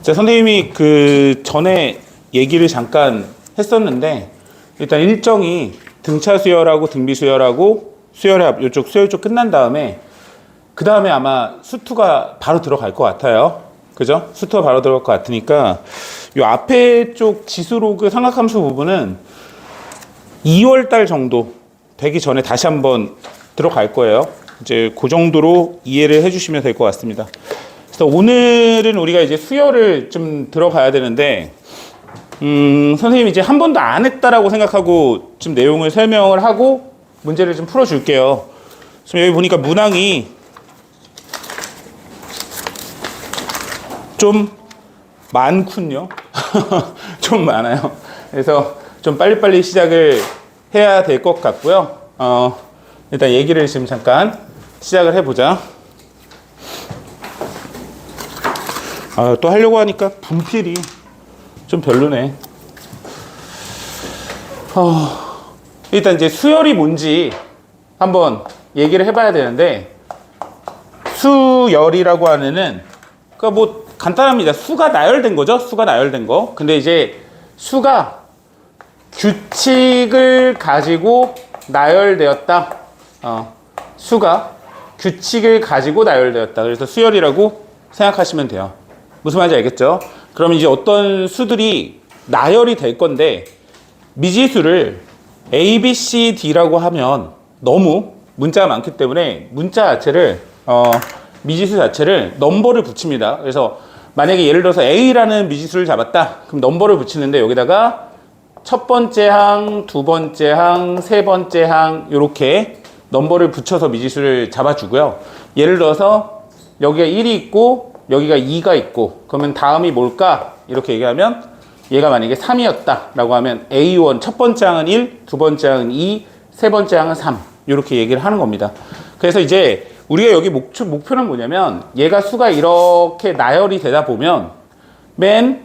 자, 선생님이 그 전에 얘기를 잠깐 했었는데, 일단 일정이 등차 수열하고 등비 수열하고 수열의 합, 이쪽 수열 쪽 끝난 다음에, 그 다음에 아마 수투가 바로 들어갈 것 같아요. 그죠? 수투가 바로 들어갈 것 같으니까, 이 앞에 쪽 지수로그 삼각함수 부분은 2월달 정도 되기 전에 다시 한번 들어갈 거예요. 이제 그 정도로 이해를 해주시면 될 것 같습니다. 그래서 오늘은 우리가 이제 수열을 좀 들어가야 되는데, 선생님이 이제 한 번도 안 했다라고 생각하고 좀 내용을 설명을 하고 문제를 좀 풀어줄게요. 지금 여기 보니까 문항이 좀 많군요. 좀 많아요. 그래서 좀 빨리빨리 시작을 해야 될 것 같고요. 일단 얘기를 지금 잠깐 시작을 해보자. 또 하려고 하니까 분필이 좀 별로네. 일단 이제 수열이 뭔지 한번 얘기를 해봐야 되는데, 수열이라고 하면은, 그러니까 뭐 간단합니다. 수가 나열된 거죠. 수가 나열된 거. 근데 이제 수가 규칙을 가지고 나열되었다. 수가 규칙을 가지고 나열되었다. 그래서 수열이라고 생각하시면 돼요. 무슨 말인지 알겠죠? 그럼 이제 어떤 수들이 나열이 될 건데, 미지수를 A, B, C, D라고 하면 너무 문자가 많기 때문에 문자 자체를, 미지수 자체를 넘버를 붙입니다. 그래서 만약에 예를 들어서 A라는 미지수를 잡았다. 그럼 넘버를 붙이는데 여기다가 첫 번째 항, 두 번째 항, 세 번째 항 이렇게 넘버를 붙여서 미지수를 잡아주고요. 예를 들어서 여기가 1이 있고 여기가 2가 있고, 그러면 다음이 뭘까? 이렇게 얘기하면 얘가 만약에 3이었다 라고 하면 A1 첫 번째 항은 1, 두 번째 항은 2, 세 번째 항은 3 이렇게 얘기를 하는 겁니다. 그래서 이제 우리가 여기 목표는 뭐냐면, 얘가 수가 이렇게 나열이 되다 보면 맨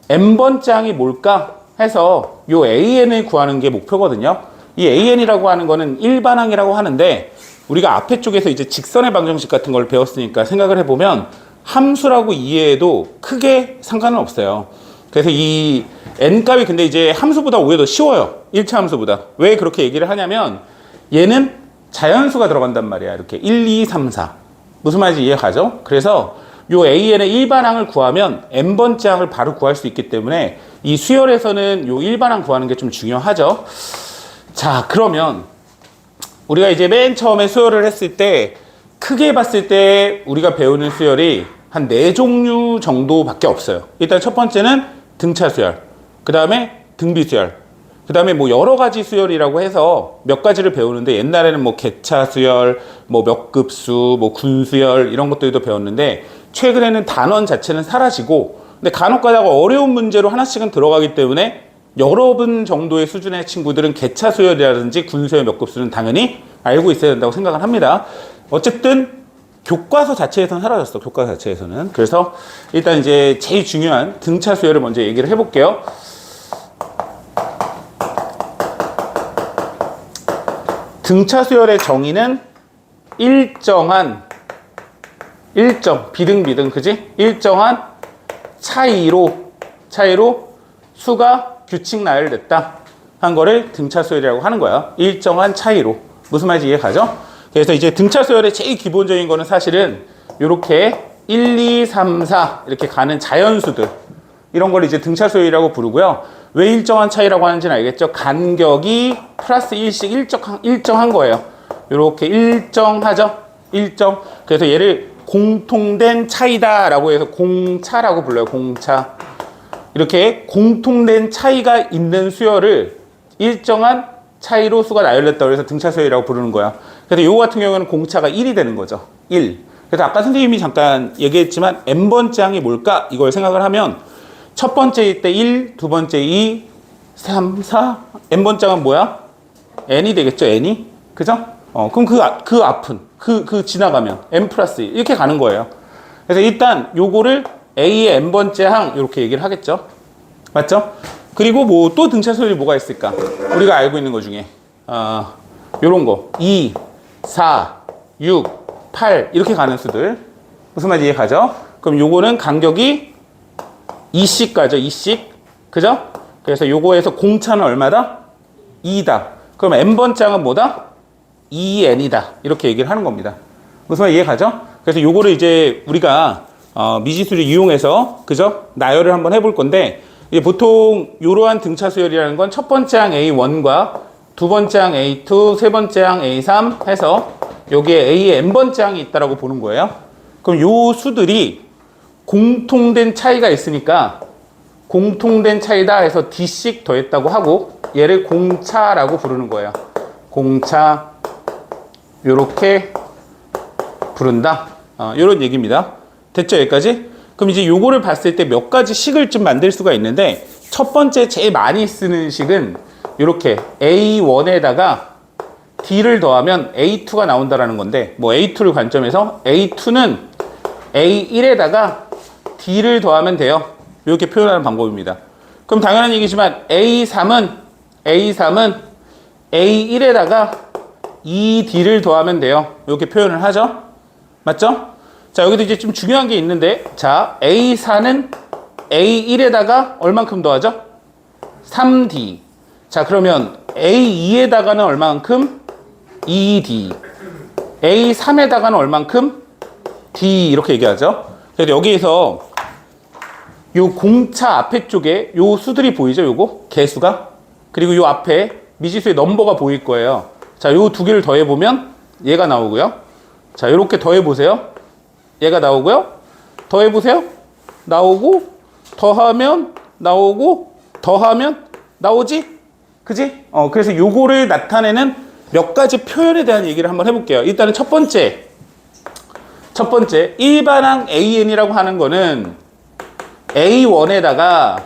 n번째 항이 뭘까 해서 요 AN을 구하는 게 목표거든요. 이 AN이라고 하는 거는 일반항이라고 하는데, 우리가 앞에 쪽에서 이제 직선의 방정식 같은 걸 배웠으니까 생각을 해보면 함수라고 이해해도 크게 상관은 없어요. 그래서 이 n값이 근데 이제 함수보다 오히려 더 쉬워요. 1차 함수보다. 왜 그렇게 얘기를 하냐면, 얘는 자연수가 들어간단 말이야. 이렇게 1, 2, 3, 4. 무슨 말인지 이해가죠? 그래서 요 AN의 일반항을 구하면 n번째 항을 바로 구할 수 있기 때문에 이 수열에서는 요 일반항 구하는 게 좀 중요하죠. 자, 그러면 우리가 이제 맨 처음에 수열을 했을 때 크게 봤을 때 우리가 배우는 수열이 한 4종류 정도밖에 없어요. 일단 첫 번째는 등차 수열, 그 다음에 등비 수열, 그 다음에 뭐 여러 가지 수열이라고 해서 몇 가지를 배우는데, 옛날에는 뭐 개차 수열, 뭐 몇 급수, 뭐 군수열 이런 것들도 배웠는데, 최근에는 단원 자체는 사라지고, 근데 간혹 가다가 어려운 문제로 하나씩은 들어가기 때문에 여러 분 정도의 수준의 친구들은 개차 수열이라든지 군수열 몇 급수는 당연히 알고 있어야 된다고 생각을 합니다. 어쨌든 교과서 자체에서는 사라졌어. 교과서 자체에서는. 그래서 일단 이제 제일 중요한 등차 수열을 먼저 얘기를 해볼게요. 등차 수열의 정의는 비등비등, 그지? 일정한 차이로 수가 규칙 나열됐다 한 거를 등차 수열이라고 하는 거야. 일정한 차이로. 무슨 말인지 이해가죠? 그래서 이제 등차 수열의 제일 기본적인 거는 사실은 이렇게 1, 2, 3, 4 이렇게 가는 자연수들, 이런 걸 이제 등차 수열이라고 부르고요. 왜 일정한 차이라고 하는지는 알겠죠? 간격이 플러스 1씩 일정한 거예요. 이렇게 일정하죠? 일정. 그래서 얘를 공통된 차이다라고 해서 공차라고 불러요. 공차. 이렇게 공통된 차이가 있는 수열을 일정한 차이로 수가 나열됐다고 해서 등차 수열이라고 부르는 거야. 그래서 요거 같은 경우는 공차가 1이 되는 거죠. 1. 그래서 아까 선생님이 잠깐 얘기했지만 n번째 항이 뭘까? 이걸 생각을 하면 첫 번째일 때 1, 두 번째 2, 3, 4, n번째 항은 뭐야? n이 되겠죠, n이? 그죠? 그럼 그 앞은, 지나가면 n 플러스 1 이렇게 가는 거예요. 그래서 일단 요거를 A의 n번째 항 이렇게 얘기를 하겠죠. 맞죠? 그리고 뭐 또 등차 수열이 뭐가 있을까? 우리가 알고 있는 것 중에 요런 거 2, 4, 6, 8 이렇게 가는 수들. 무슨 말인지 이해가죠? 그럼 요거는 간격이 2씩 가죠. 2씩. 그죠? 그래서 요거에서 공차는 얼마다? 2다. 그럼 n번 짝은 뭐다? 2n이다. 이렇게 얘기를 하는 겁니다. 무슨 말 이해가죠? 그래서 요거를 이제 우리가 미지수를 이용해서 그죠? 나열을 한번 해볼 건데 이제 보통 이러한 등차 수열이라는 건 첫 번째 항 A1과 두 번째 항 A2, 세 번째 항 A3 해서 여기에 A의 n번째 항이 있다라고 보는 거예요. 그럼 요 수들이 공통된 차이가 있으니까 공통된 차이다 해서 D씩 더했다고 하고 얘를 공차라고 부르는 거예요. 공차 요렇게 부른다. 요런 얘기입니다. 됐죠? 여기까지? 그럼 이제 요거를 봤을 때 몇 가지 식을 좀 만들 수가 있는데 첫 번째 제일 많이 쓰는 식은 요렇게 A1에다가 D를 더하면 A2가 나온다라는 건데 뭐 A2를 관점해서 A2는 A1에다가 D를 더하면 돼요. 이렇게 표현하는 방법입니다. 그럼 당연한 얘기지만 A3은 A1에다가 2D를 더하면 돼요. 이렇게 표현을 하죠. 맞죠? 자, 여기도 이제 좀 중요한 게 있는데 자, A4는 A1에다가 얼만큼 더하죠? 3D. 자, 그러면 A2에다가는 얼만큼? 2D. A3에다가는 얼만큼? D. 이렇게 얘기하죠. 그래서 여기에서 요 공차 앞에 쪽에 요 수들이 보이죠? 요거 개수가. 그리고 요 앞에 미지수의 넘버가 보일 거예요. 자, 요 두 개를 더해보면 얘가 나오고요. 자, 요렇게 더해보세요. 얘가 나오고요. 더해보세요. 나오고, 더하면 나오고, 더하면 나오지? 그지? 그래서 요거를 나타내는 몇 가지 표현에 대한 얘기를 한번 해볼게요. 일단은 첫 번째, 일반항 AN이라고 하는 거는 A1에다가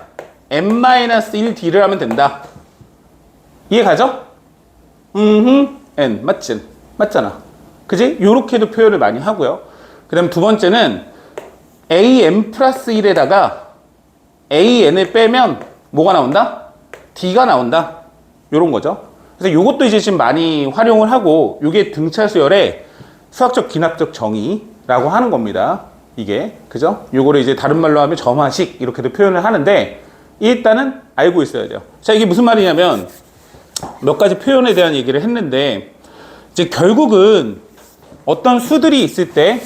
n-1D를 하면 된다. 이해 가죠? n. 맞잖아. 그지? 요렇게도 표현을 많이 하고요. 그 다음 두 번째는 an 플러스 1에다가 an을 빼면 뭐가 나온다? d가 나온다. 요런 거죠. 그래서 요것도 이제 지금 많이 활용을 하고 요게 등차 수열의 수학적 기납적 정의라고 하는 겁니다. 이게 그죠? 요거를 이제 다른 말로 하면 점화식 이렇게도 표현을 하는데 일단은 알고 있어야 돼요. 자, 이게 무슨 말이냐면 몇 가지 표현에 대한 얘기를 했는데 이제 결국은 어떤 수들이 있을 때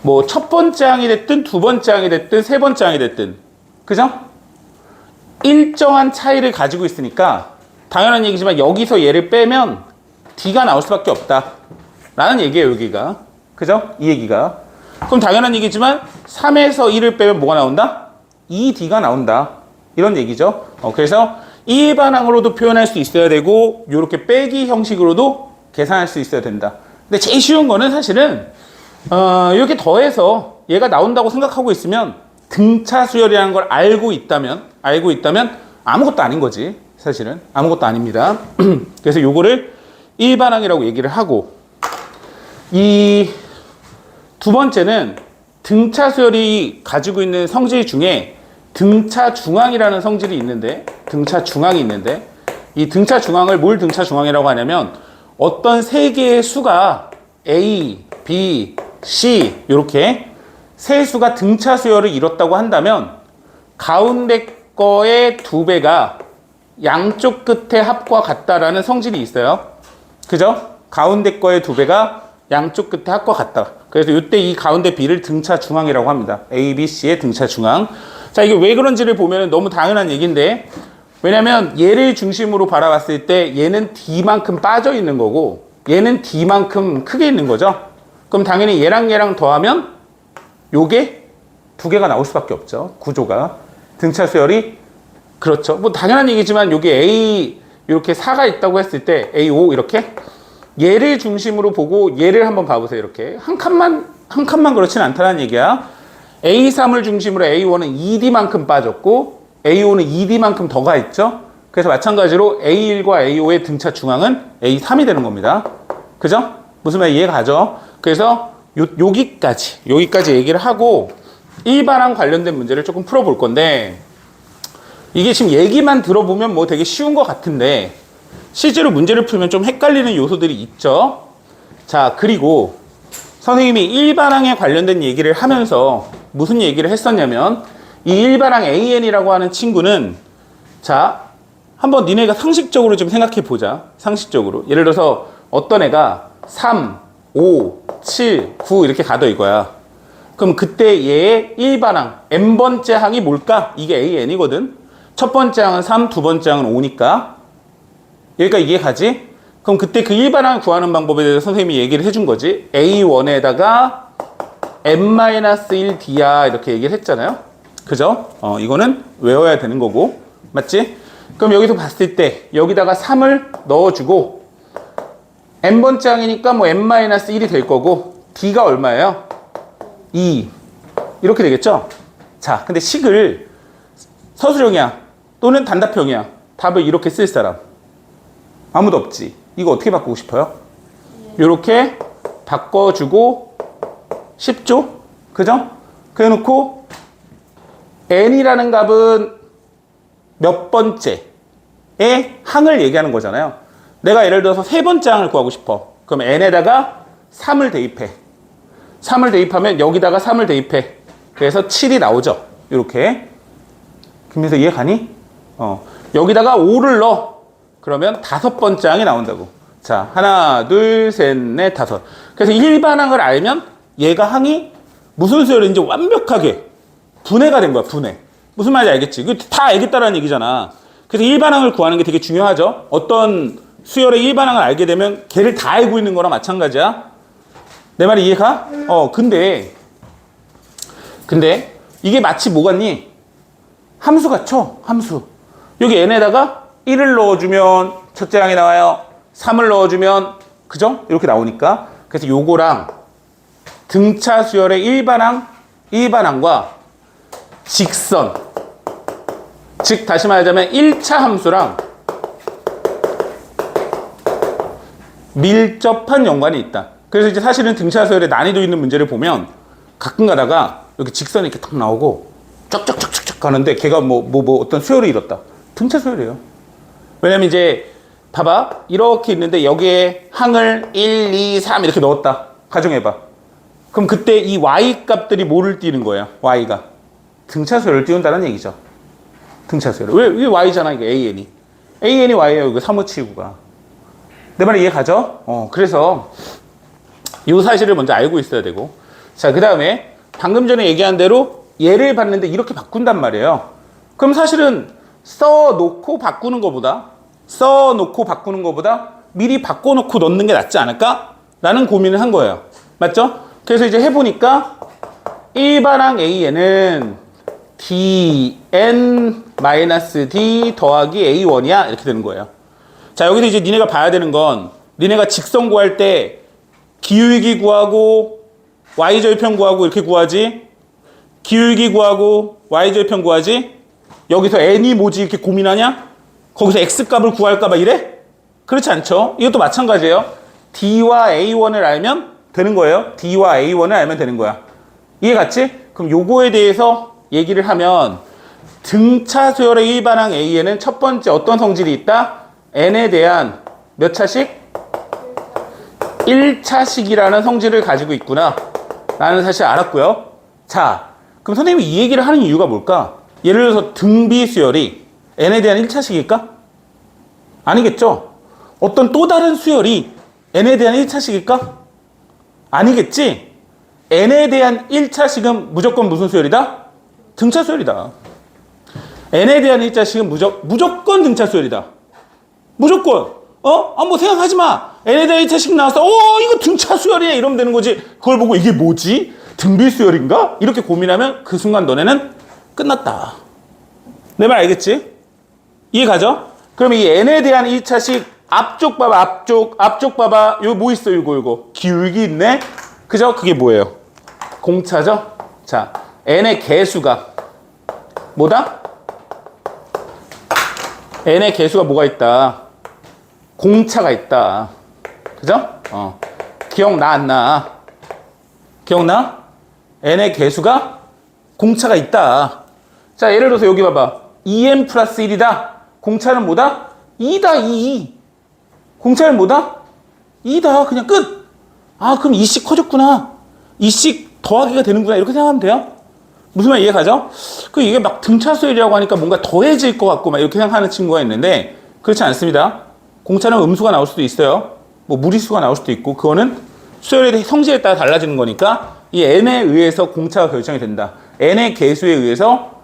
뭐 첫 번째 항이 됐든 두 번째 항이 됐든 세 번째 항이 됐든 그죠? 일정한 차이를 가지고 있으니까 당연한 얘기지만 여기서 얘를 빼면 D가 나올 수밖에 없다 라는 얘기예요. 여기가 그죠? 이 얘기가. 그럼 당연한 얘기지만 3에서 1을 빼면 뭐가 나온다? 2D가 나온다 이런 얘기죠. 그래서 일반항으로도 표현할 수 있어야 되고 이렇게 빼기 형식으로도 계산할 수 있어야 된다. 근데 제일 쉬운 거는 사실은 이렇게 더해서 얘가 나온다고 생각하고 있으면 등차 수열이라는 걸 알고 있다면 아무것도 아닌 거지. 사실은 아무것도 아닙니다. 그래서 요거를 일반항이라고 얘기를 하고 이 두 번째는 등차 수열이 가지고 있는 성질 중에 등차 중항이라는 성질이 있는데 등차 중항이 있는데 이 등차 중항을 뭘 등차 중항이라고 하냐면 어떤 세 개의 수가 A, B, C 이렇게 세 수가 등차 수열을 이뤘다고 한다면 가운데 거의 2배가 양쪽 끝의 합과 같다라는 성질이 있어요. 그죠? 가운데 거의 2배가 양쪽 끝의 합과 같다. 그래서 이때 이 가운데 B를 등차 중항이라고 합니다. A, B, C의 등차 중항. 자, 이게 왜 그런지를 보면 너무 당연한 얘기인데 왜냐면 얘를 중심으로 바라봤을 때 얘는 D만큼 빠져 있는 거고 얘는 D만큼 크게 있는 거죠. 그럼 당연히 얘랑 더하면 요게 2개가 나올 수밖에 없죠. 구조가. 등차 수열이 그렇죠. 뭐 당연한 얘기지만 요게 A 이렇게 4가 있다고 했을 때 A5 이렇게 얘를 중심으로 보고 얘를 한번 봐보세요. 이렇게 한 칸만 그렇진 않다는 얘기야. A3을 중심으로 A1은 2D만큼 빠졌고 A5는 2D만큼 더 가 있죠. 그래서 마찬가지로 A1과 A5의 등차 중앙은 A3이 되는 겁니다. 그죠? 무슨 말 이해가죠? 그래서 여기까지 얘기를 하고 일반항 관련된 문제를 조금 풀어볼 건데 이게 지금 얘기만 들어보면 뭐 되게 쉬운 것 같은데 실제로 문제를 풀면 좀 헷갈리는 요소들이 있죠. 자, 그리고 선생님이 일반항에 관련된 얘기를 하면서 무슨 얘기를 했었냐면 이 일반항 AN이라고 하는 친구는 자, 한번 니네가 상식적으로 좀 생각해 보자. 상식적으로. 예를 들어서 어떤 애가 3, 5, 7, 9 이렇게 가도 이거야. 그럼 그때 얘의 일반항, n번째 항이 뭘까? 이게 AN이거든. 첫 번째 항은 3, 두 번째 항은 5니까. 여기까지 이해가지? 그럼 그때 그 일반항을 구하는 방법에 대해서 선생님이 얘기를 해준 거지. A1에다가 n-1d야 이렇게 얘기를 했잖아요. 그죠? 이거는 외워야 되는 거고. 맞지? 그럼 여기서 봤을 때 여기다가 3을 넣어주고 n번째 항이니까 뭐 n-1이 될 거고 d가 얼마예요? 2 이렇게 되겠죠? 자, 근데 식을 서술형이야 또는 단답형이야. 답을 이렇게 쓸 사람 아무도 없지. 이거 어떻게 바꾸고 싶어요? 이렇게 바꿔주고 쉽죠? 그죠? 그래놓고 n이라는 값은 몇 번째의 항을 얘기하는 거잖아요. 내가 예를 들어서 세 번째 항을 구하고 싶어. 그럼 n에다가 3을 대입해. 3을 대입하면 여기다가 3을 대입해. 그래서 7이 나오죠. 이렇게. 그러면서 이해 가니? 여기다가 5를 넣어. 그러면 다섯 번째 항이 나온다고. 자, 하나, 둘, 셋, 넷, 다섯. 그래서 일반항을 알면 얘가 항이 무슨 수열인지 완벽하게 분해가 된 거야, 분해. 무슨 말인지 알겠지? 이거 다 알겠다라는 얘기잖아. 그래서 일반항을 구하는 게 되게 중요하죠. 어떤 수열의 일반항을 알게 되면 걔를 다 알고 있는 거랑 마찬가지야. 내 말이 이해가? 근데 이게 마치 뭐 같니? 함수 같죠? 함수. 여기 n에다가 1을 넣어주면 첫째 항이 나와요. 3을 넣어주면 그죠? 이렇게 나오니까. 그래서 요거랑 등차 수열의 일반항과 직선, 즉 다시 말하자면 1차 함수랑 밀접한 연관이 있다. 그래서 이제 사실은 등차 수열의 난이도 있는 문제를 보면 가끔 가다가 이렇게 직선이 이렇게 딱 나오고 쩍쩍쩍쩍 가는데 걔가 뭐 어떤 수열을 잃었다. 등차 수열이에요. 왜냐면 이제 봐봐. 이렇게 있는데 여기에 항을 1, 2, 3 이렇게 넣었다. 가정해봐. 그럼 그때 이 y 값들이 뭐를 띄는 거예요? y가. 등차 수열을 띄운다는 얘기죠. 등차 수열. 왜 y잖아, 이게 an이. an이 y예요, 이거 3579가. 내 말이 이해 가죠? 그래서 이 사실을 먼저 알고 있어야 되고. 자, 그 다음에 방금 전에 얘기한 대로 얘를 봤는데 이렇게 바꾼단 말이에요. 그럼 사실은 써놓고 바꾸는 것보다 미리 바꿔놓고 넣는 게 낫지 않을까? 라는 고민을 한 거예요. 맞죠? 그래서 이제 해보니까 일반항 AN은 dn-d 더하기 a1이야. 이렇게 되는 거예요. 자, 여기서 이제 니네가 봐야 되는 건 니네가 직선 구할 때 기울기 구하고 y절편 구하고 이렇게 구하지. 기울기 구하고 y절편 구하지. 여기서 n이 뭐지 이렇게 고민하냐? 거기서 x값을 구할까 봐 이래? 그렇지 않죠? 이것도 마찬가지예요. d와 a1을 알면 되는 거예요. d와 a1을 알면 되는 거야. 이해 갔지? 그럼 요거에 대해서 얘기를 하면 등차 수열의 일반항 AN은 첫 번째 어떤 성질이 있다? n에 대한 몇 차식? 1차식이라는 성질을 가지고 있구나 라는 사실을 알았고요. 자, 그럼 선생님이 이 얘기를 하는 이유가 뭘까? 예를 들어서 등비 수열이 n에 대한 1차식일까? 아니겠죠? 어떤 또 다른 수열이 n에 대한 1차식일까? 아니겠지? n에 대한 1차식은 무조건 무슨 수열이다? 등차 수열이다. n에 대한 1차식은 무조건 등차 수열이다. 무조건. 뭐 생각하지 마. n에 대한 1차식 나왔어. 이거 등차 수열이네. 이러면 되는 거지. 그걸 보고 이게 뭐지? 등비 수열인가? 이렇게 고민하면 그 순간 너네는 끝났다. 내 말 알겠지? 이해 가죠? 그럼 이 n에 대한 1차식 앞쪽 봐봐. 앞쪽 봐봐. 이거 뭐 있어? 이거. 기울기 있네? 그죠? 그게 뭐예요? 공차죠? 자, n의 개수가 뭐다? n의 개수가 뭐가 있다? 공차가 있다. 그죠? 기억나, 안 나? 기억나? n의 개수가 공차가 있다. 자, 예를 들어서 여기 봐봐. 2n 플러스 1이다. 공차는 뭐다? 2다, 2. 공차는 뭐다? 2다. 그냥 끝. 그럼 2씩 커졌구나. 2씩 더하기가 되는구나. 이렇게 생각하면 돼요. 무슨 말 이해가죠? 이게 막 등차 수열이라고 하니까 뭔가 더해질 것 같고 막 이렇게 생각하는 친구가 있는데 그렇지 않습니다. 공차는 음수가 나올 수도 있어요. 뭐 무리수가 나올 수도 있고 그거는 수열의 성질에 따라 달라지는 거니까 이 n에 의해서 공차가 결정이 된다. n의 개수에 의해서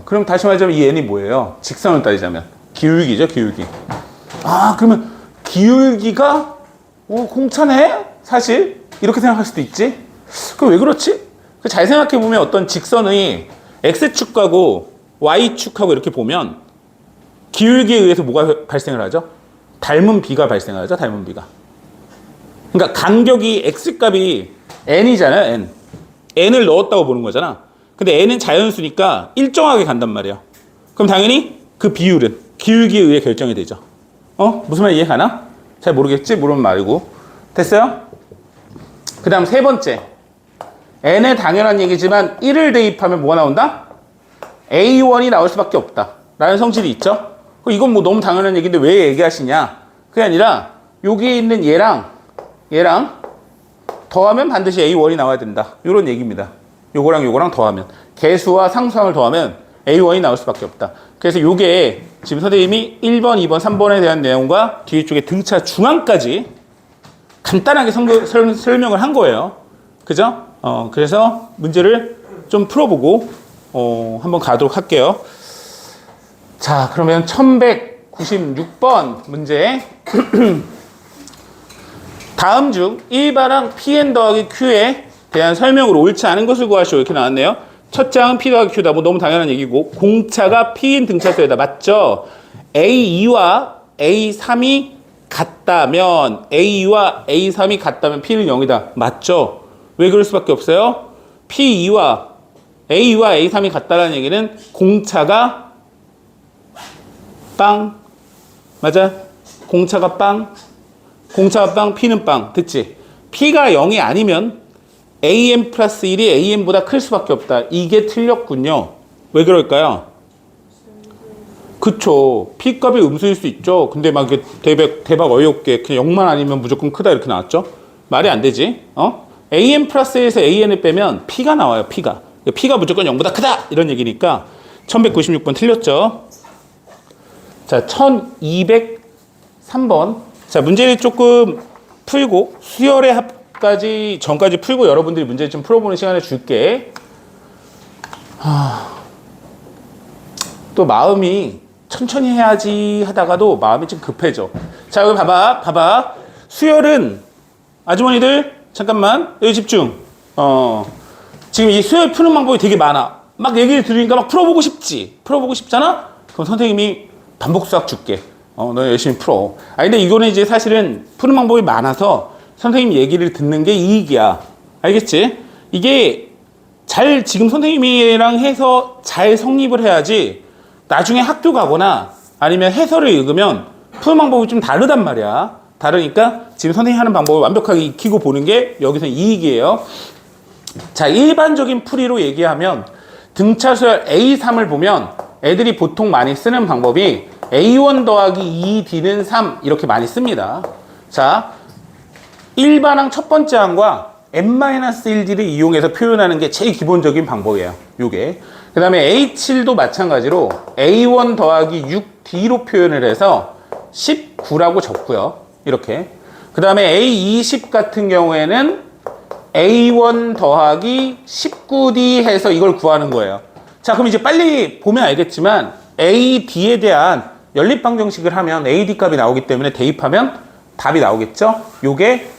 그럼 다시 말하자면 이 n이 뭐예요? 직선을 따지자면 기울기죠, 기울기. 그러면 기울기가 공차네? 사실 이렇게 생각할 수도 있지. 그럼 왜 그렇지? 잘 생각해 보면 어떤 직선의 x축하고 y축하고 이렇게 보면 기울기에 의해서 뭐가 발생을 하죠? 닮은 비가 발생을 하죠, 닮은 비가. 그러니까 간격이 x값이 n이잖아요, n. n을 넣었다고 보는 거잖아. 근데 n은 자연수니까 일정하게 간단 말이에요. 그럼 당연히 그 비율은 기울기에 의해 결정이 되죠. 무슨 말 이해가나? 잘 모르겠지? 모르면 말고. 됐어요? 그 다음 세 번째. n의 당연한 얘기지만 1을 대입하면 뭐가 나온다? a1이 나올 수밖에 없다 라는 성질이 있죠. 이건 뭐 너무 당연한 얘기인데 왜 얘기하시냐? 그게 아니라 여기 있는 얘랑 더하면 반드시 a1이 나와야 된다, 이런 얘기입니다. 요거랑 더하면 개수와 상수항을 더하면 a1이 나올 수밖에 없다. 그래서 요게 지금 선생님이 1번, 2번, 3번에 대한 내용과 뒤에 쪽에 등차 중앙까지 간단하게 설명을 한 거예요. 그죠? 그래서 문제를 좀 풀어보고 한번 가도록 할게요. 자, 그러면 1196번 문제. 다음 중 일반항 Pn 더하기 Q에 대한 설명으로 옳지 않은 것을 구하시오, 이렇게 나왔네요. 첫째 항은 P 더하기 Q다. 뭐 너무 당연한 얘기고, 공차가 P인 등차수에다. 맞죠? A2와 A3이 같다면 A2와 A3이 같다면 P는 0이다. 맞죠? 왜 그럴 수밖에 없어요? P2와 A2와 A3이 같다라는 얘기는 공차가 빵. 맞아? 공차가 빵. 공차가 빵, P는 빵. 됐지? P가 0이 아니면 AM 플러스 1이 AM보다 클 수밖에 없다. 이게 틀렸군요. 왜 그럴까요? 그쵸. P값이 음수일 수 있죠. 근데 막 대박 어이없게 그냥 0만 아니면 무조건 크다 이렇게 나왔죠. 말이 안 되지. AM 플러스 1에서 AN을 빼면 P가 나와요. P가 무조건 0보다 크다 이런 얘기니까 1196번 틀렸죠. 자, 1203번. 자, 문제를 조금 풀고 수열의 합까지 전까지 풀고 여러분들이 문제를 좀 풀어보는 시간을 줄게. 또 마음이 천천히 해야지 하다가도 마음이 좀 급해져. 자, 여기 봐봐. 수열은 아주머니들 잠깐만 여기 집중. 지금 이 수열 푸는 방법이 되게 많아. 막 얘기를 들으니까 막 풀어보고 싶지. 풀어보고 싶잖아? 그럼 선생님이 반복 수학 줄게. 너 열심히 풀어. 근데 이거는 이제 사실은 푸는 방법이 많아서 선생님 얘기를 듣는 게 이익이야. 알겠지? 이게 잘 지금 선생님이랑 해서 잘 성립을 해야지 나중에 학교 가거나 아니면 해설을 읽으면 푸는 방법이 좀 다르단 말이야. 다르니까 지금 선생님이 하는 방법을 완벽하게 익히고 보는 게 여기서 이익이에요. 자, 일반적인 풀이로 얘기하면 등차수열 A3을 보면 애들이 보통 많이 쓰는 방법이 A1 더하기 2D는 3 이렇게 많이 씁니다. 자, 일반항 첫 번째 항과 n-1D를 이용해서 표현하는 게 제일 기본적인 방법이에요. 요게. 그 다음에 A7도 마찬가지로 A1 더하기 6D로 표현을 해서 19라고 적고요. 이렇게. 그 다음에 A20 같은 경우에는 A1 더하기 19D 해서 이걸 구하는 거예요. 자, 그럼 이제 빨리 보면 알겠지만 AD에 대한 연립방정식을 하면 AD 값이 나오기 때문에 대입하면 답이 나오겠죠? 요게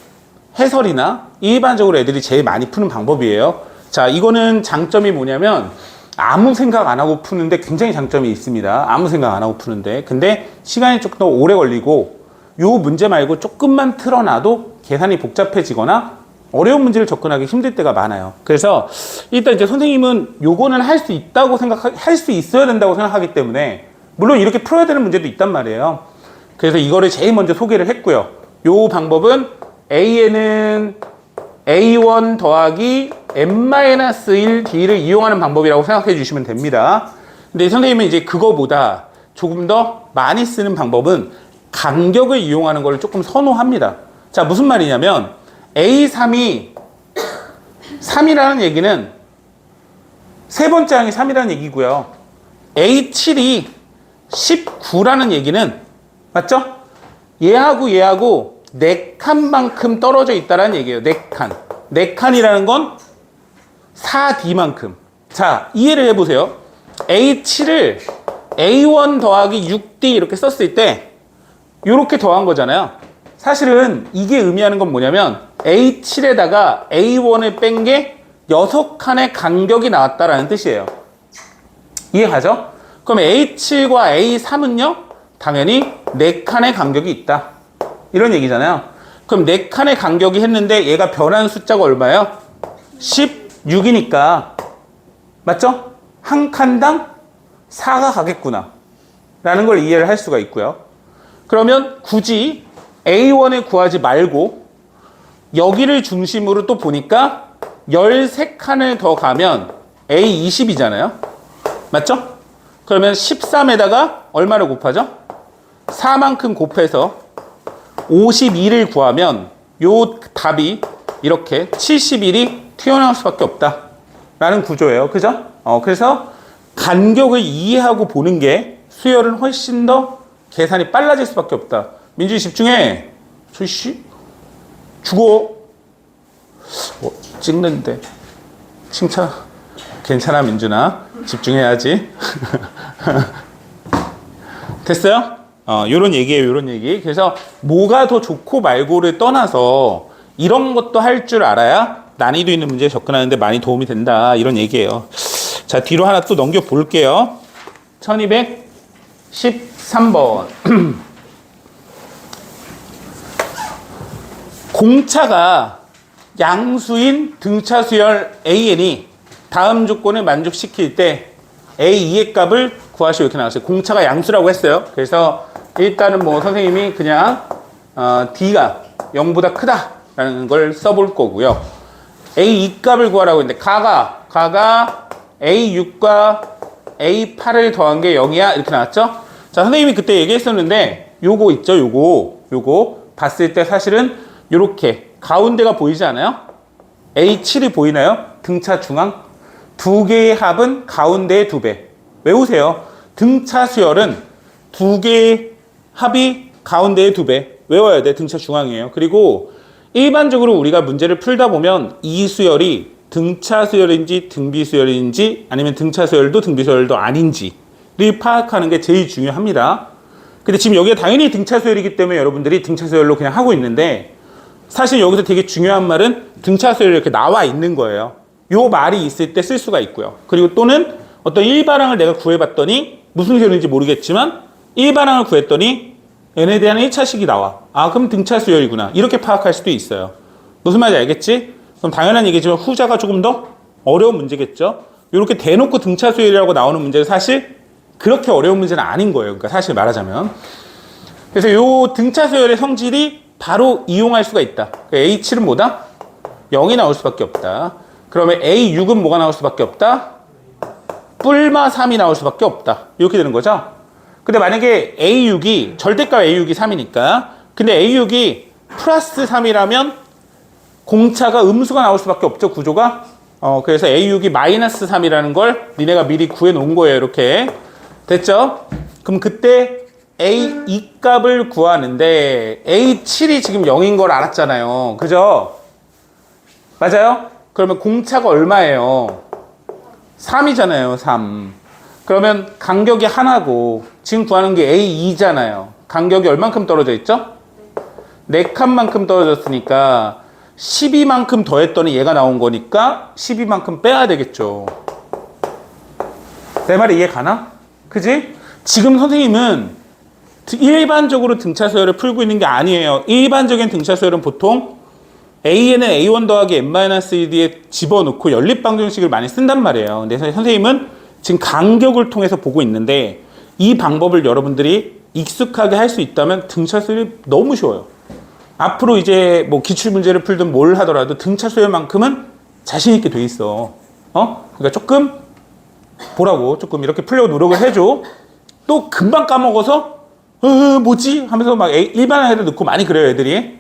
해설이나 일반적으로 애들이 제일 많이 푸는 방법이에요. 자, 이거는 장점이 뭐냐면 아무 생각 안 하고 푸는데 굉장히 장점이 있습니다. 아무 생각 안 하고 푸는데. 근데 시간이 조금 더 오래 걸리고 요 문제 말고 조금만 틀어놔도 계산이 복잡해지거나 어려운 문제를 접근하기 힘들 때가 많아요. 그래서 일단 이제 선생님은 요거는 할 수 있다고 할 수 있어야 된다고 생각하기 때문에 물론 이렇게 풀어야 되는 문제도 있단 말이에요. 그래서 이거를 제일 먼저 소개를 했고요. 요 방법은 A에는 A1 더하기 n-1D를 이용하는 방법이라고 생각해 주시면 됩니다. 근데 선생님은 이제 그거보다 조금 더 많이 쓰는 방법은 간격을 이용하는 걸 조금 선호합니다. 자, 무슨 말이냐면 A3이 3이라는 얘기는 세 번째 항이 3이라는 얘기고요. A7이 19라는 얘기는 맞죠? 얘하고 4칸만큼 떨어져 있다는 얘기예요. 4칸. 4칸이라는 건 4D만큼. 자, 이해를 해보세요. A7을 A1 더하기 6D 이렇게 썼을 때 이렇게 더한 거잖아요. 사실은 이게 의미하는 건 뭐냐면 A7에다가 A1을 뺀 게 6칸의 간격이 나왔다라는 뜻이에요. 이해가죠? 그럼 A7과 A3은요? 당연히 4칸의 간격이 있다. 이런 얘기잖아요. 그럼 4칸의 간격이 했는데 얘가 변한 숫자가 얼마예요? 16이니까 맞죠? 한 칸당 4가 가겠구나 라는 걸 이해를 할 수가 있고요. 그러면 굳이 A1을 구하지 말고 여기를 중심으로 또 보니까 13칸을 더 가면 A20이잖아요. 맞죠? 그러면 13에다가 얼마를 곱하죠? 4만큼 곱해서 52를 구하면 요 답이 이렇게 71이 튀어나올 수밖에 없다 라는 구조예요. 그죠? 그래서 간격을 이해하고 보는 게 수열은 훨씬 더 계산이 빨라질 수밖에 없다. 민준이 집중해. 소희씨 죽어. 찍는데 칭찬. 괜찮아 민준아. 집중해야지. 됐어요? 요런 얘기예요. 요런 얘기. 그래서 뭐가 더 좋고 말고를 떠나서 이런 것도 할 줄 알아야 난이도 있는 문제에 접근하는데 많이 도움이 된다. 이런 얘기예요. 자, 뒤로 하나 또 넘겨 볼게요. 1213번. 공차가 양수인 등차 수열 AN이 다음 조건을 만족시킬 때 A2의 값을 구하시오 이렇게 나왔어요. 공차가 양수라고 했어요. 그래서 일단은 뭐 선생님이 그냥 D가 0보다 크다라는 걸 써볼 거고요. A2 값을 구하라고 했는데 가가 A6과 A8을 더한 게 0이야 이렇게 나왔죠. 자, 선생님이 그때 얘기했었는데 요거 있죠. 요거 봤을 때 사실은 요렇게 가운데가 보이지 않아요? A7이 보이나요? 등차 중앙 두 개의 합은 가운데의 2배. 외우세요. 등차 수열은 두 개의 합이 가운데의 2배. 외워야 돼. 등차 중앙이에요. 그리고 일반적으로 우리가 문제를 풀다 보면 이 수열이 등차 수열인지 등비 수열인지 아니면 등차 수열도 등비 수열도 아닌지를 파악하는 게 제일 중요합니다. 근데 지금 여기가 당연히 등차 수열이기 때문에 여러분들이 등차 수열로 그냥 하고 있는데 사실 여기서 되게 중요한 말은 등차 수열이 이렇게 나와 있는 거예요. 요 말이 있을 때 쓸 수가 있고요. 그리고 또는 어떤 일반항을 내가 구해봤더니 무슨 수열인지 모르겠지만 일반항을 구했더니 n에 대한 1차식이 나와. 아, 그럼 등차 수열이구나. 이렇게 파악할 수도 있어요. 무슨 말인지 알겠지? 그럼 당연한 얘기지만 후자가 조금 더 어려운 문제겠죠? 이렇게 대놓고 등차 수열이라고 나오는 문제는 사실 그렇게 어려운 문제는 아닌 거예요. 그러니까 사실 말하자면. 그래서 요 등차 수열의 성질이 바로 이용할 수가 있다. A7은 뭐다? 0이 나올 수밖에 없다. 그러면 A6은 뭐가 나올 수밖에 없다? 뿔마 3이 나올 수밖에 없다. 이렇게 되는 거죠. 근데 만약에 A6이 절대값 A6이 3이니까 근데 A6이 플러스 3이라면 공차가 음수가 나올 수밖에 없죠. 구조가. 그래서 A6이 마이너스 3이라는 걸 니네가 미리 구해 놓은 거예요. 이렇게. 됐죠? 그럼 그때 A2 값을 구하는데 A7이 지금 0인 걸 알았잖아요. 그죠? 맞아요? 그러면 공차가 얼마예요? 3이잖아요. 3. 그러면 간격이 하나고 지금 구하는 게 A2잖아요. 간격이 얼만큼 떨어져 있죠? 4칸만큼 떨어졌으니까 12만큼 더했더니 얘가 나온 거니까 12만큼 빼야 되겠죠. 내 말이 이해 가나? 그지? 지금 선생님은 일반적으로 등차 수열을 풀고 있는 게 아니에요. 일반적인 등차 수열은 보통 A에는 A1 더하기 N-1에 집어넣고 연립방정식을 많이 쓴단 말이에요. 근데 선생님은 지금 간격을 통해서 보고 있는데 이 방법을 여러분들이 익숙하게 할 수 있다면 등차 수열이 너무 쉬워요. 앞으로 이제 뭐 기출문제를 풀든 뭘 하더라도 등차 수열만큼은 자신있게 돼 있어. 그러니까 조금 보라고 조금 이렇게 풀려고 노력을 해줘. 또 금방 까먹어서 뭐지? 하면서 막 일반화해도 넣고 많이 그래요 애들이.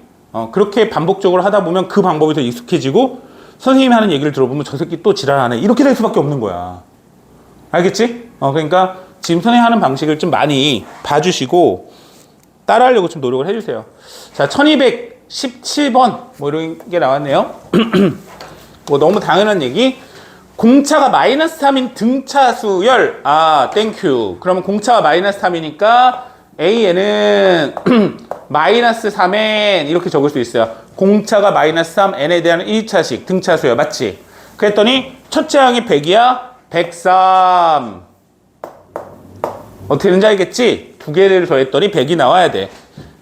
그렇게 반복적으로 하다 보면 그 방법이 더 익숙해지고 선생님이 하는 얘기를 들어보면 저 새끼 또 지랄하네. 이렇게 될 수밖에 없는 거야. 알겠지? 그러니까 지금 선생님 하는 방식을 좀 많이 봐주시고 따라하려고 좀 노력을 해주세요. 자, 1217번 뭐 이런 게 나왔네요. 뭐 너무 당연한 얘기. 공차가 마이너스 3인 등차 수열. 아, 땡큐. 그러면 공차가 마이너스 3이니까 A에는 마이너스 3n 이렇게 적을 수 있어요. 공차가 마이너스 3, n에 대한 1차식 등차 수열. 맞지? 그랬더니 첫째 항이 100이야. 103. 어떻게 되는지 알겠지? 두 개를 더했더니 100이 나와야 돼.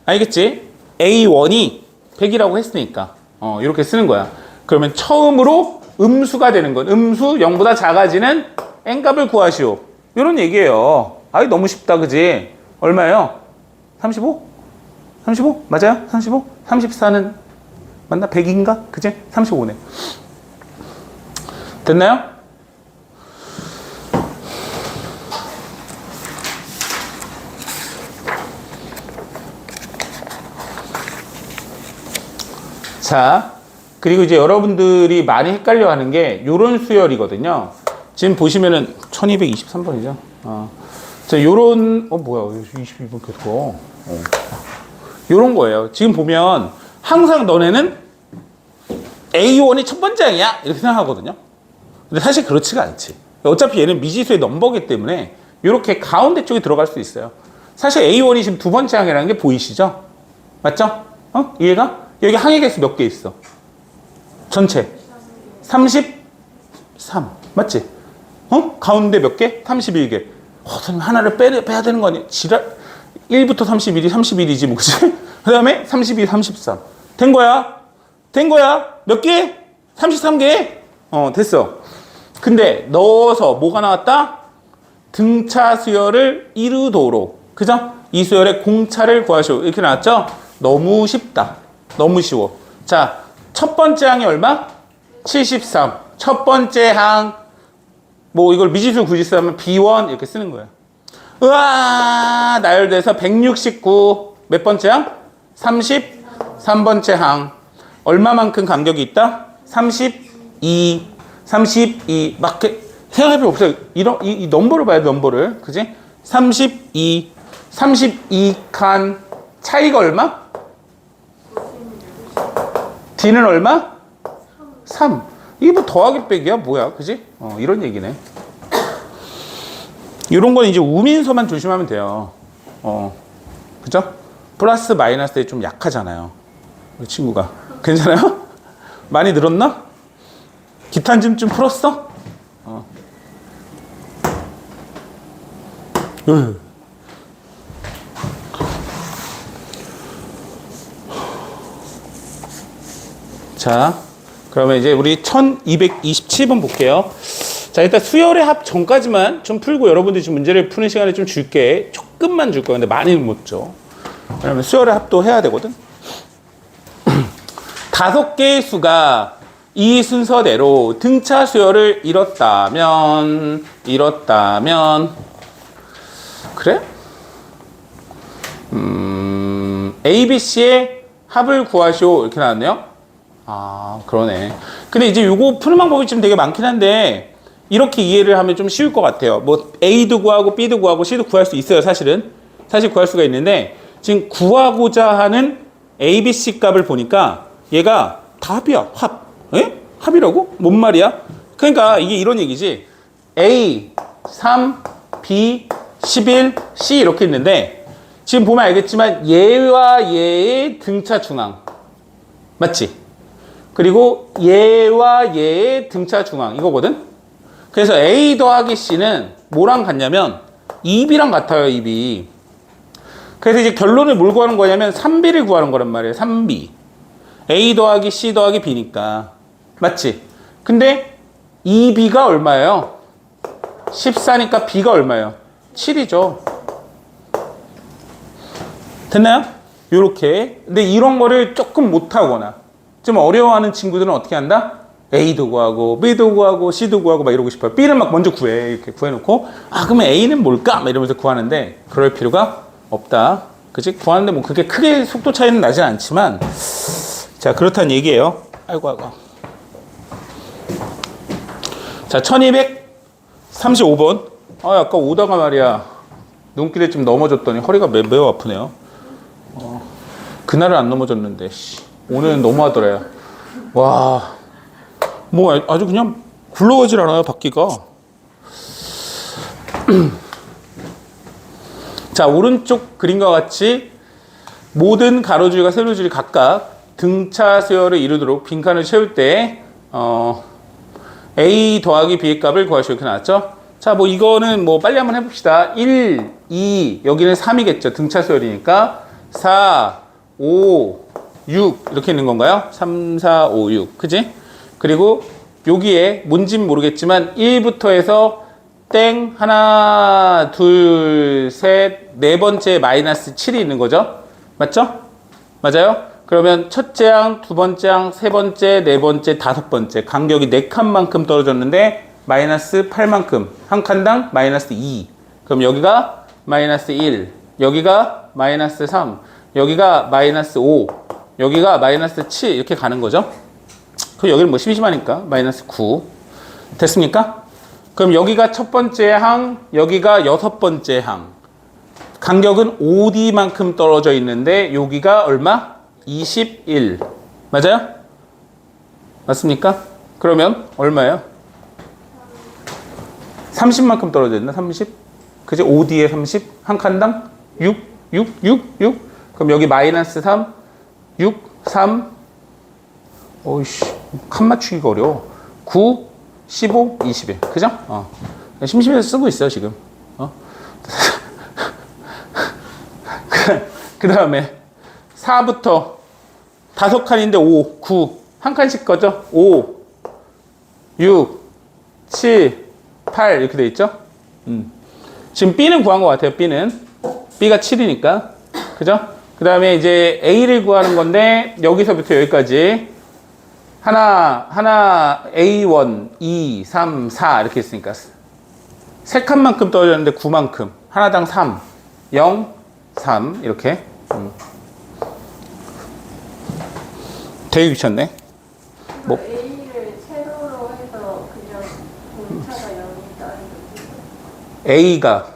알겠지? A1이 100이라고 했으니까 이렇게 쓰는 거야. 그러면 처음으로 음수가 되는 건 음수 0보다 작아지는 n값을 구하시오. 이런 얘기예요. 아이 너무 쉽다 그지? 얼마예요? 35? 35? 맞아요? 35? 34는 맞나? 100인가? 그지? 35네. 됐나요? 자, 그리고 이제 여러분들이 많이 헷갈려 하는 게 요런 수열이거든요. 지금 보시면은 1223번이죠. 자, 요런, 뭐야, 22번 계속. 요런 거예요. 지금 보면 항상 너네는 A1이 첫 번째 항이야? 이렇게 생각하거든요. 근데 사실 그렇지가 않지. 어차피 얘는 미지수의 넘버기 때문에 요렇게 가운데 쪽에 들어갈 수 있어요. 사실 A1이 지금 두 번째 항이라는 게 보이시죠? 맞죠? 이해가? 여기 항의 개수 몇 개 있어? 전체 33 맞지? 가운데 몇 개? 31개. 선생님 하나를 빼야 되는 거 아니야? 지랄. 1부터 31이 31이지 뭐 그치? 그 다음에 32, 33 된 거야? 된 거야? 몇 개? 33개? 됐어. 근데 넣어서 뭐가 나왔다? 등차 수열을 이루도록 그죠? 이 수열의 공차를 구하시오. 이렇게 나왔죠? 너무 쉽다. 너무 쉬워. 자, 첫 번째 항이 얼마? 73. 첫 번째 항, 뭐 이걸 미지수 굳이 쓰면 B1 이렇게 쓰는 거야. 으아, 나열돼서 169. 몇 번째 항? 33번째 항. 얼마만큼 간격이 있다? 32. 32. 막 생각할 필요 없어요. 이 넘버를 봐야 돼, 넘버를. 그지? 32. 32칸. 차이가 얼마? D는 얼마? 3. 이게 뭐 더하기 빼기야? 뭐야? 그지? 이런 얘기네. 이런 건 이제 우민서만 조심하면 돼요. 그죠? 플러스 마이너스에 좀 약하잖아요. 우리 친구가. 괜찮아요? 많이 늘었나? 기탄짐 좀 풀었어? 자, 그러면 이제 우리 1227번 볼게요. 자, 일단 수열의 합 전까지만 좀 풀고 여러분들이 지금 문제를 푸는 시간을 좀 줄게. 조금만 줄 거야. 근데 많이 못 줘. 왜냐면 수열의 합도 해야 되거든. 5개의 수가 이 순서대로 등차 수열을 이뤘다면 그래? ABC의 합을 구하시오. 이렇게 나왔네요. 아, 그러네. 근데 이제 요거 푸는 방법이 좀 되게 많긴 한데 이렇게 이해를 하면 좀 쉬울 것 같아요. 뭐 A도 구하고 B도 구하고 C도 구할 수 있어요. 사실은. 사실 구할 수가 있는데 지금 구하고자 하는 A, B, C 값을 보니까 얘가 다 합이야. 합. 에? 합이라고? 뭔 말이야? 그러니까 이게 이런 얘기지. A, 3, B, 11, C 이렇게 있는데 지금 보면 알겠지만 얘와 얘의 등차 중앙. 맞지? 그리고 얘와 얘의 등차 중앙 이거거든. 그래서 A 더하기 C는 뭐랑 같냐면 2B랑 같아요. 2B. 그래서 이제 결론을 뭘 구하는 거냐면 3B를 구하는 거란 말이에요. 3B. A 더하기 C 더하기 B니까. 맞지? 근데 2B가 얼마예요? 14니까 B가 얼마예요? 7이죠. 됐나요? 요렇게. 근데 이런 거를 조금 못하거나 좀 어려워하는 친구들은 어떻게 한다? A도 구하고 B도 구하고 C도 구하고 막 이러고 싶어요. B를 막 먼저 구해. 이렇게 구해놓고 그러면 A는 뭘까? 막 이러면서 구하는데 그럴 필요가 없다. 그치? 구하는데 뭐 그게 크게 속도 차이는 나진 않지만 자, 그렇다는 얘기예요. 아이고. 자, 1235번. 아까 오다가 말이야. 눈길에 좀 넘어졌더니 허리가 매우 아프네요. 그날은 안 넘어졌는데, 오늘은 너무하더래요. 와, 뭐 아주 그냥 굴러가질 않아요, 바퀴가. 자, 오른쪽 그림과 같이 모든 가로줄과 세로줄이 각각 등차 수열을 이루도록 빈칸을 채울 때 A 더하기 B의 값을 구하시오. 이렇게 나왔죠? 자, 뭐 이거는 뭐 빨리 한번 해봅시다. 1, 2, 여기는 3이겠죠. 등차 수열이니까 4, 5, 6 이렇게 있는 건가요? 3, 4, 5, 6 그지? 그리고 여기에 뭔진 모르겠지만 1부터 해서 땡 하나 둘 셋 네 번째 마이너스 7이 있는 거죠. 맞죠? 맞아요? 그러면 첫째 항, 두 번째 항, 세 번째, 네 번째, 다섯 번째 간격이 4칸만큼 떨어졌는데 마이너스 8만큼 한 칸당 마이너스 2. 그럼 여기가 마이너스 1, 여기가 마이너스 3, 여기가 마이너스 5, 여기가 마이너스 7 이렇게 가는 거죠. 그럼 여기는 뭐 심심하니까 마이너스 9 됐습니까? 그럼 여기가 첫 번째 항, 여기가 여섯 번째 항. 간격은 5D만큼 떨어져 있는데 여기가 얼마? 21. 맞아요? 맞습니까? 그러면 얼마예요? 30만큼 떨어져 있나? 30? 그지? 5D에 30? 한 칸당? 6? 6? 6? 6? 그럼 여기 마이너스 3? 6? 3? 오이씨, 칸 맞추기가 어려워. 9? 15? 21. 그죠? 심심해서 쓰고 있어요, 지금. 그 다음에 4부터 5칸인데 5, 9. 한 칸씩 거죠? 5, 6, 7, 8 이렇게 돼 있죠? 지금 B는 구한 것 같아요, B는. B가 7이니까. 그죠? 그 다음에 이제 A를 구하는 건데 여기서부터 여기까지 하나 A1, 2, 3, 4 이렇게 있으니까 3칸만큼 떨어졌는데 9만큼 하나당 3, 0, 3 이렇게 되게 귀찮네. 뭐 A를 세로로 해서 그냥 공차가 0이다 A가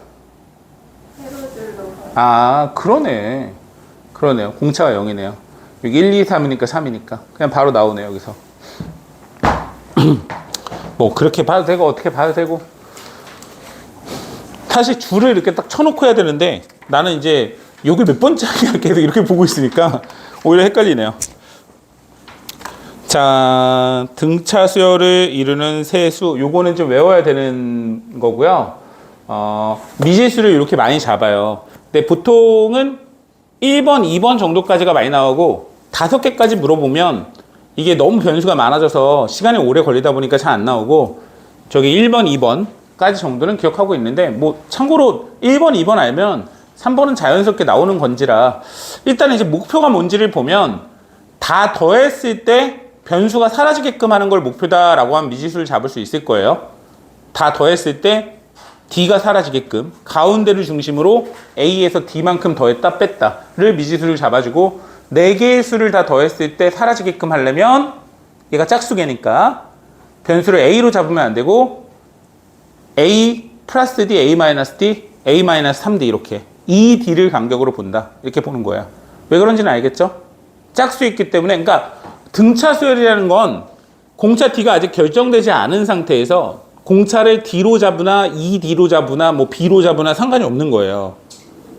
세로줄로 그러네요. 공차가 0이네요. 여기 1, 2, 3이니까 3이니까 그냥 바로 나오네요, 여기서. 뭐 그렇게 봐도 되고 어떻게 봐도 되고. 사실 줄을 이렇게 딱 쳐놓고 해야 되는데 나는 이제 여기 몇 번째 항이야 계속 이렇게 보고 있으니까 오히려 헷갈리네요. 자, 등차 수열을 이루는 세수, 요거는 좀 외워야 되는 거고요. 미지수를 이렇게 많이 잡아요. 근데 보통은 1번, 2번 정도까지가 많이 나오고 5개까지 물어보면 이게 너무 변수가 많아져서 시간이 오래 걸리다 보니까 잘 안 나오고 저기 1번, 2번까지 정도는 기억하고 있는데 뭐 참고로 1번, 2번 알면 3번은 자연스럽게 나오는 건지라 일단 이제 목표가 뭔지를 보면 다 더했을 때 변수가 사라지게끔 하는 걸 목표다라고 하면 미지수를 잡을 수 있을 거예요. 다 더했을 때 D가 사라지게끔 가운데를 중심으로 A에서 D만큼 더했다 뺐다를 미지수를 잡아주고 4개의 수를 다 더했을 때 사라지게끔 하려면 얘가 짝수개니까 변수를 A로 잡으면 안 되고 A 플러스 D, A 마이너스 D, A 마이너스 3D 이렇게 2D를 간격으로 본다. 이렇게 보는 거야. 왜 그런지는 알겠죠? 짝수있기 때문에 그러니까 등차 수열이라는 건 공차 D가 아직 결정되지 않은 상태에서 공차를 D로 잡으나 2D로 잡으나 뭐 B로 잡으나 상관이 없는 거예요.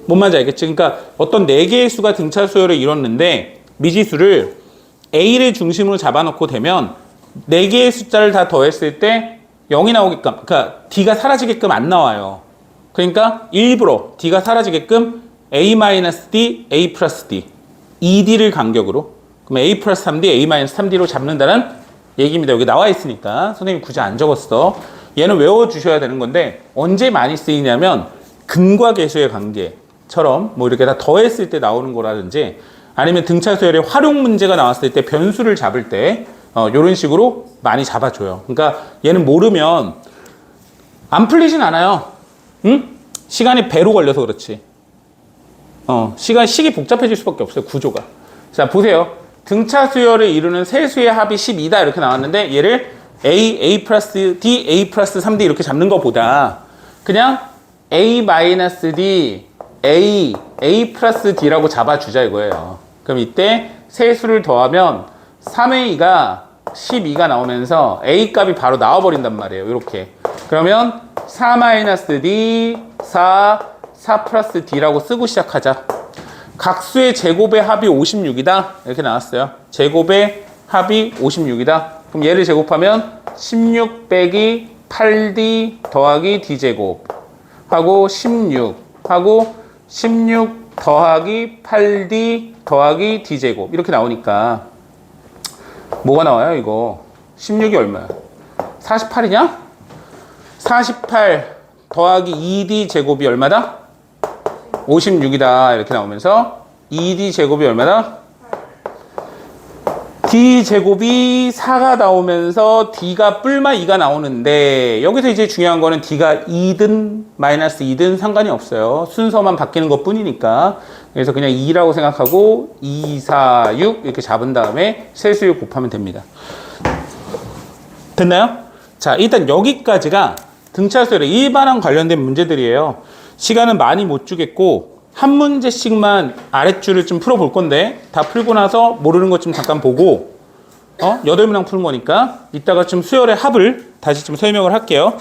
뭔 말인지 알겠죠? 그러니까 어떤 4개의 수가 등차 수열을 이뤘는데 미지수를 A를 중심으로 잡아놓고 되면 4개의 숫자를 다 더했을 때 0이 나오게끔 그러니까 D가 사라지게끔 안 나와요. 그러니까 일부러 D가 사라지게끔 A-D, A 플러스 D 2D를 간격으로 그럼 A 플러스 3D, A 마이너스 3D로 잡는다는 얘기입니다. 여기 나와 있으니까 선생님이 굳이 안 적었어. 얘는 외워주셔야 되는 건데 언제 많이 쓰이냐면 근과 계수의 관계처럼 뭐 이렇게 다 더했을 때 나오는 거라든지 아니면 등차 수열의 활용 문제가 나왔을 때 변수를 잡을 때 이런 식으로 많이 잡아줘요. 그러니까 얘는 모르면 안 풀리진 않아요. 응? 시간이 배로 걸려서 그렇지. 식이 복잡해질 수밖에 없어요. 구조가. 자, 보세요. 등차 수열을 이루는 세 수의 합이 12다 이렇게 나왔는데 얘를 A 플러스 D, A 플러스 3D 이렇게 잡는 것보다 그냥 A 마이너스 D, A 플러스 D라고 잡아주자 이거예요. 그럼 이때 세 수를 더하면 3A가 12가 나오면서 A 값이 바로 나와버린단 말이에요. 이렇게. 그러면 4 마이너스 D, 4 플러스 D라고 쓰고 시작하자. 각수의 제곱의 합이 56이다. 이렇게 나왔어요. 제곱의 합이 56이다. 그럼 얘를 제곱하면 16 빼기 8D 더하기 D제곱 하고 16 하고 16 더하기 8D 더하기 D제곱 이렇게 나오니까 뭐가 나와요 이거? 16이 얼마야? 48이냐? 48 더하기 2D 제곱이 얼마다? 56이다 이렇게 나오면서 2D 제곱이 얼마다? D 제곱이 4가 나오면서 D가 뿔마 2가 나오는데 여기서 이제 중요한 거는 D가 2든 마이너스 2든 상관이 없어요. 순서만 바뀌는 것 뿐이니까. 그래서 그냥 2라고 생각하고 2, 4, 6 이렇게 잡은 다음에 세수율 곱하면 됩니다. 됐나요? 자, 일단 여기까지가 등차수열의 일반항 관련된 문제들이에요. 시간은 많이 못 주겠고 한 문제씩만 아랫줄을 좀 풀어볼 건데 다 풀고 나서 모르는 것 좀 잠깐 보고 8문항 푸는 거니까 이따가 좀 수열의 합을 다시 좀 설명을 할게요.